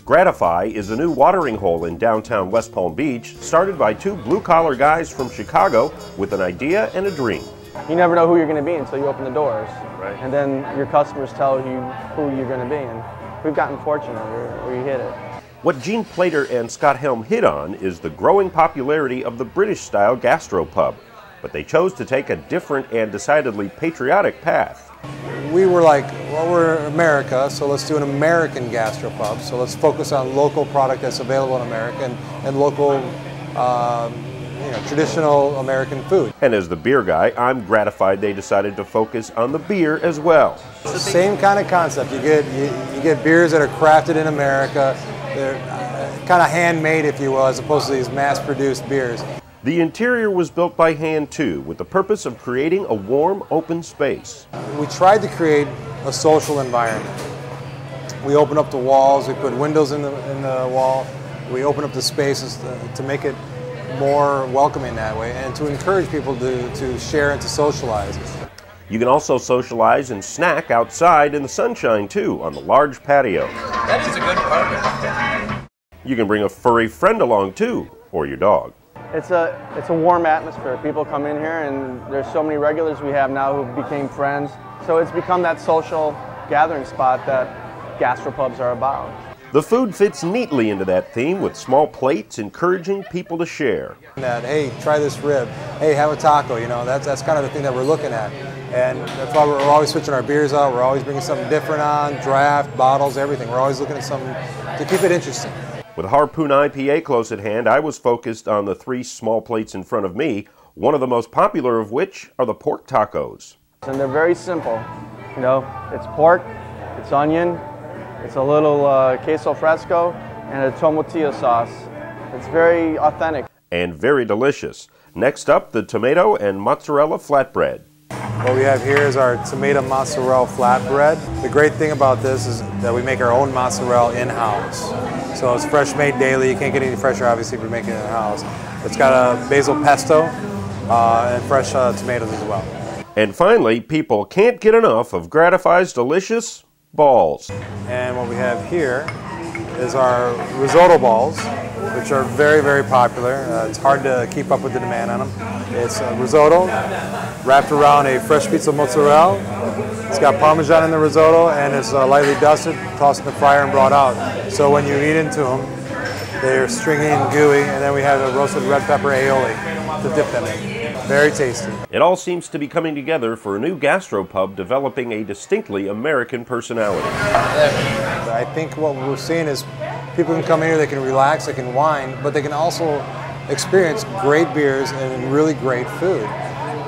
Gratify is a new watering hole in downtown West Palm Beach, started by two blue-collar guys from Chicago with an idea and a dream. You never know who you're going to be until you open the doors. Right. And then your customers tell you who you're going to be. And we've gotten fortunate where you hit it. What Gene Plater and Scott Helm hit on is the growing popularity of the British-style Gastro pub. But they chose to take a different and decidedly patriotic path. We were like, well, we're America, so let's do an American gastropub. So let's focus on local product that's available in America and local, traditional American food. And as the beer guy, I'm gratified they decided to focus on the beer as well. It's the same kind of concept. You get beers that are crafted in America. They're kind of handmade, if you will, as opposed to these mass-produced beers. The interior was built by hand too, with the purpose of creating a warm, open space. We tried to create a social environment. We opened up the walls, we put windows in the wall, we opened up the spaces to make it more welcoming that way and to encourage people to share and to socialize. You can also socialize and snack outside in the sunshine too, on the large patio. That is a good apartment. You can bring a furry friend along too, or your dog. It's a warm atmosphere. People come in here and there's so many regulars we have now who became friends. So it's become that social gathering spot that gastropubs are about. The food fits neatly into that theme with small plates encouraging people to share. That, hey, try this rib. Hey, have a taco. That's kind of the thing that we're looking at. And that's why we're always switching our beers out. We're always bringing something different on, draft, bottles, everything. We're always looking at something to keep it interesting. With Harpoon IPA close at hand, I was focused on the three small plates in front of me, one of the most popular of which are the pork tacos. And they're very simple. It's pork, it's onion, it's a little queso fresco, and a tomatillo sauce. It's very authentic. And very delicious. Next up, the tomato and mozzarella flatbread. What we have here is our tomato mozzarella flatbread. The great thing about this is that we make our own mozzarella in-house. So it's fresh made daily. You can't get any fresher, obviously, if you're making it in-house. It's got a basil pesto and fresh tomatoes as well. And finally, people can't get enough of Gratify's delicious balls. And what we have here is our risotto balls, which are very, very popular. It's hard to keep up with the demand on them. It's risotto wrapped around a fresh piece of mozzarella. It's got Parmesan in the risotto, and it's lightly dusted, tossed in the fryer and brought out. So when you eat into them, they're stringy and gooey, and then we have a roasted red pepper aioli to dip them in. Very tasty. It all seems to be coming together for a new gastropub developing a distinctly American personality. I think what we're seeing is people can come here, they can relax, they can wine, but they can also experience great beers and really great food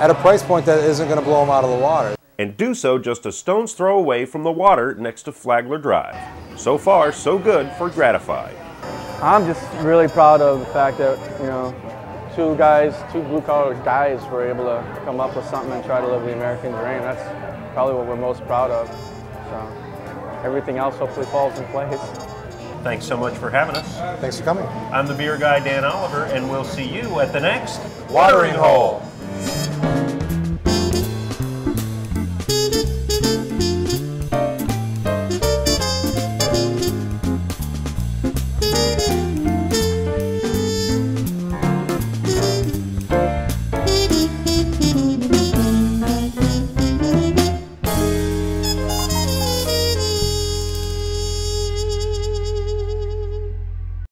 at a price point that isn't going to blow them out of the water. And do so just a stone's throw away from the water next to Flagler Drive. So far, so good for Gratify. I'm just really proud of the fact that, two blue-collar guys were able to come up with something and try to live the American dream. That's probably what we're most proud of. So everything else hopefully falls in place. Thanks so much for having us. Thanks for coming. I'm the beer guy, Dan Oliver, and we'll see you at the next Watering Hole.